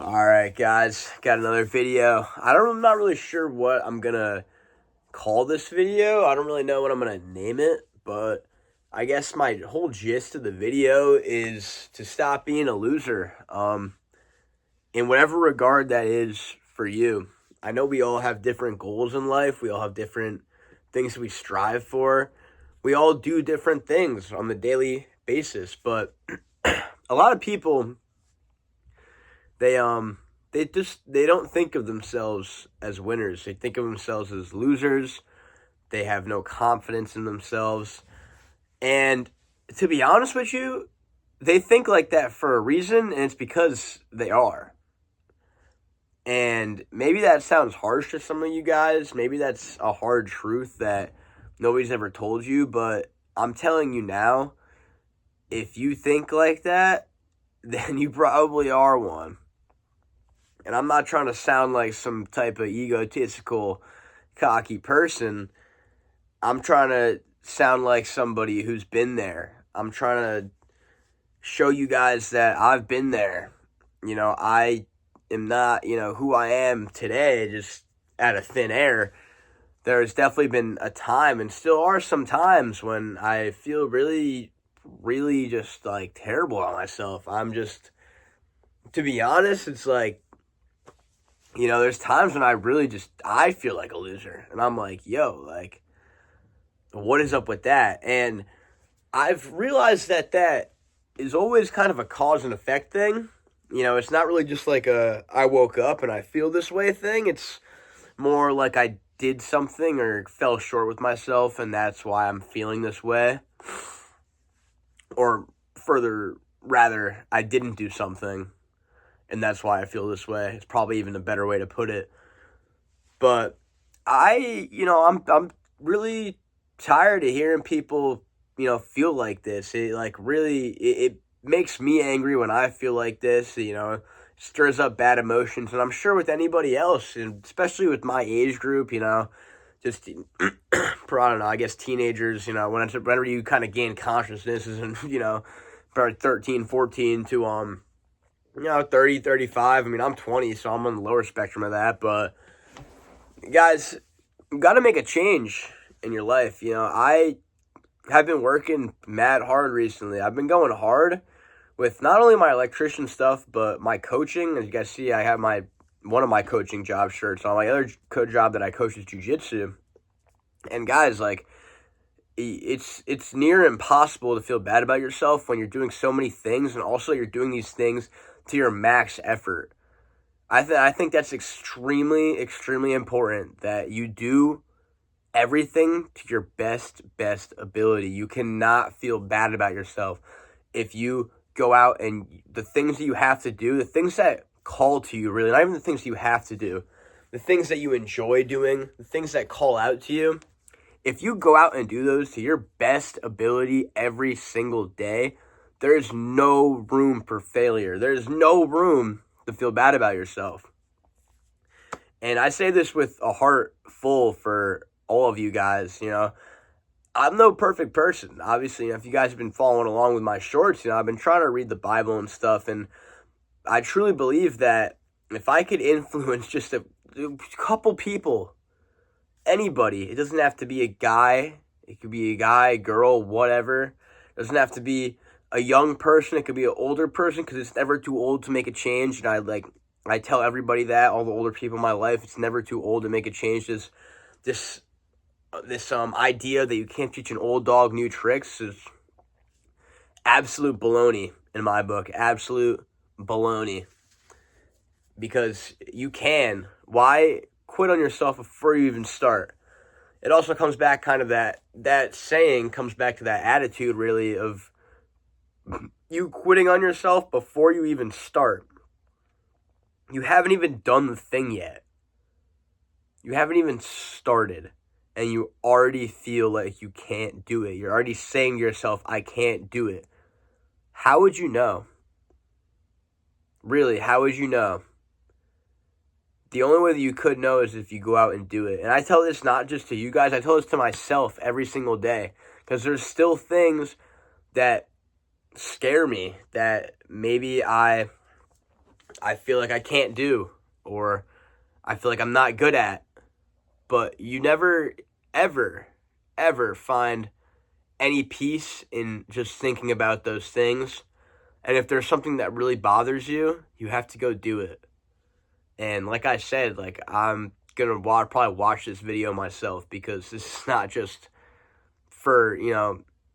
Alright guys, got another video. I'm not really sure what I'm gonna call this video. I don't really know what I'm gonna name it, but I guess my whole gist of the video is to stop being a loser. In whatever regard that is for you. I know we all have different goals in life. We all have different things we strive for. We all do different things on the daily basis, but a lot of people they they don't think of themselves as winners. They think of themselves as losers. They have no confidence in themselves. And to be honest with you, they think like that for a reason, and it's because they are. And maybe that sounds harsh to some of you guys. Maybe that's a hard truth that nobody's ever told you, but I'm telling you now, if you think like that, then you probably are one. And I'm not trying to sound like some type of egotistical, cocky person. I'm trying to sound like somebody who's been there. I'm trying to show you guys that I've been there. I am not, who I am today just out of thin air. There's definitely been a time, and still are some times, when I feel really, really just like terrible on myself. To be honest, it's like, there's times when I feel like a loser. And I'm like, yo, like, what is up with that? And I've realized that is always kind of a cause and effect thing. It's not really just like I woke up and I feel this way thing. It's more like I did something or fell short with myself, and that's why I'm feeling this way. Or rather, I didn't do something, and that's why I feel this way. It's probably even a better way to put it. But I'm really tired of hearing people, feel like this. It makes me angry when I feel like this. Stirs up bad emotions, and I'm sure with anybody else, and especially with my age group, just I don't know, I guess teenagers, whenever you kind of gain consciousness, and probably 13, 14 to 30, 35. I mean, I'm 20, so I'm on the lower spectrum of that. But guys, you got to make a change in your life. I have been working mad hard recently. I've been going hard with not only my electrician stuff, but my coaching. As you guys see, I have one of my coaching job shirts on. My other job that I coach is jiu-jitsu. And guys, like, it's near impossible to feel bad about yourself when you're doing so many things, and also you're doing these things to your max effort. I think that's extremely, extremely important, that you do everything to your best ability. You cannot feel bad about yourself if you go out and the things that you have to do, the things that call to you, really, not even the things that you have to do, the things that you enjoy doing, the things that call out to you. If you go out and do those to your best ability every single day, there's no room for failure. There's no room to feel bad about yourself. And I say this with a heart full for all of you guys. I'm no perfect person. Obviously, if you guys have been following along with my shorts, I've been trying to read the Bible and stuff, and I truly believe that if I could influence just a couple people, anybody, it doesn't have to be a guy, it could be a guy, girl, whatever. It doesn't have to be a young person, it could be an older person, because it's never too old to make a change. And I tell everybody that, all the older people in my life, it's never too old to make a change. This idea that you can't teach an old dog new tricks is absolute baloney in my book. Absolute baloney. Because you can. Why quit on yourself before you even start? It also comes back kind of that saying comes back to that attitude, really, of you quitting on yourself before you even start. You haven't even done the thing yet. You haven't even started, and you already feel like you can't do it. You're already saying to yourself, I can't do it. How would you know? Really, how would you know? The only way that you could know is if you go out and do it. And I tell this not just to you guys, I tell this to myself every single day. Because there's still things that scare me, that maybe I I feel like I can't do, or I feel like I'm not good at. But you never, ever, ever find any peace in just thinking about those things. And if there's something that really bothers you, you have to go do it. And like I said, like I'm gonna probably watch this video myself, because this is not just for,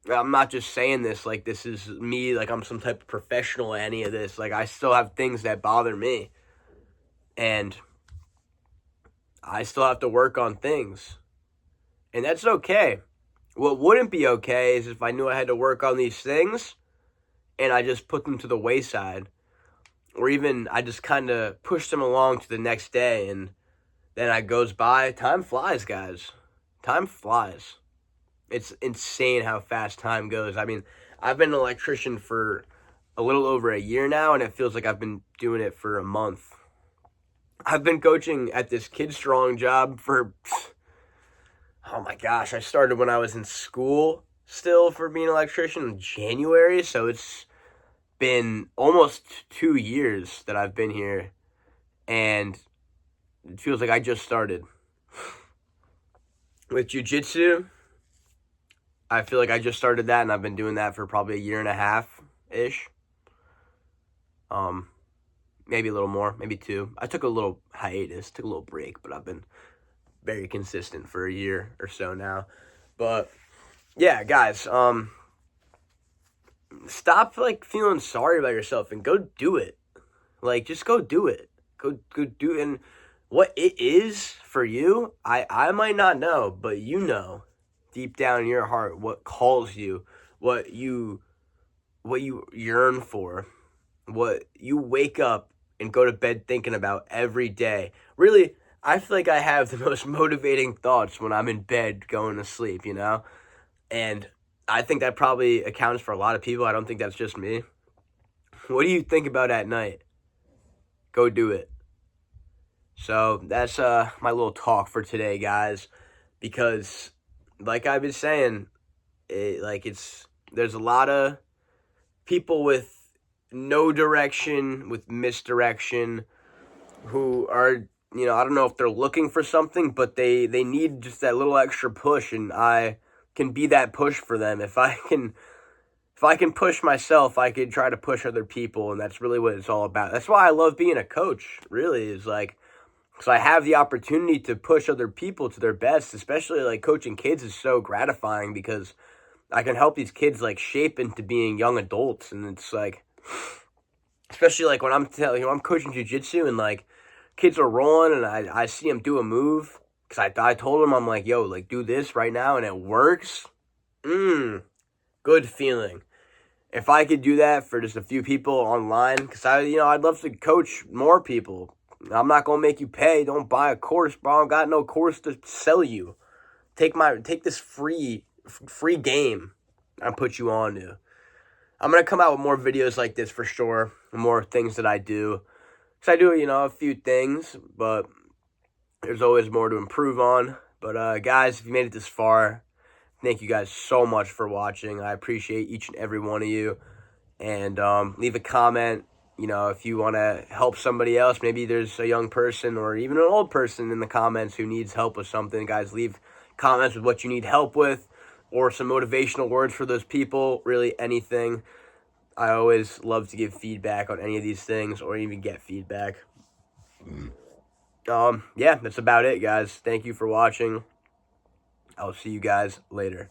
I'm not just saying this like this is me, like I'm some type of professional at any of this. Like I still have things that bother me, and I still have to work on things, and that's okay. What wouldn't be okay is if I knew I had to work on these things and I just put them to the wayside, or even I just kind of push them along to the next day, and then it goes by. Time flies, guys. Time flies. It's insane how fast time goes. I mean, I've been an electrician for a little over a year now, and it feels like I've been doing it for a month. I've been coaching at this Kid Strong job for, oh my gosh, I started when I was in school still for being an electrician in January, so it's been almost 2 years that I've been here, and it feels like I just started. With jiu-jitsu, I feel like I just started that, and I've been doing that for probably a year and a half-ish. Maybe a little more, maybe 2. I took a little hiatus, took a little break, but I've been very consistent for a year or so now. But yeah, guys, stop like feeling sorry about yourself and go do it. Like just go do it. Go do it. And what it is for you, I might not know, but you know deep down in your heart what calls you, what you yearn for, what you wake up and go to bed thinking about every day. Really, I feel like I have the most motivating thoughts when I'm in bed going to sleep, And I think that probably accounts for a lot of people. I don't think that's just me. What do you think about at night? Go do it. So that's my little talk for today, guys. Because, like I've been saying, there's a lot of people with no direction, with misdirection, who are, I don't know if they're looking for something, but they need just that little extra push, and I can be that push for them. If I can push myself, I can try to push other people, and that's really what it's all about. That's why I love being a coach, really, is like, because I have the opportunity to push other people to their best, especially like coaching kids is so gratifying, because I can help these kids like shape into being young adults, and it's like, especially like when I'm coaching jiu-jitsu and like kids are rolling and I see them do a move, because I told them, I'm like, yo, like do this right now, and it works. Good feeling. If I could do that for just a few people online, because I'd love to coach more people. I'm not gonna make you pay. Don't buy a course, bro. I don't got no course to sell you. Take this free game and put you on to. I'm gonna come out with more videos like this for sure. More things that I do. Because I do, a few things, but there's always more to improve on. But guys, if you made it this far, thank you guys so much for watching. I appreciate each and every one of you. And leave a comment, if you want to help somebody else. Maybe there's a young person or even an old person in the comments who needs help with something. Guys, leave comments with what you need help with, or some motivational words for those people. Really, anything. I always love to give feedback on any of these things, or even get feedback. Yeah, that's about it, guys. Thank you for watching. I'll see you guys later.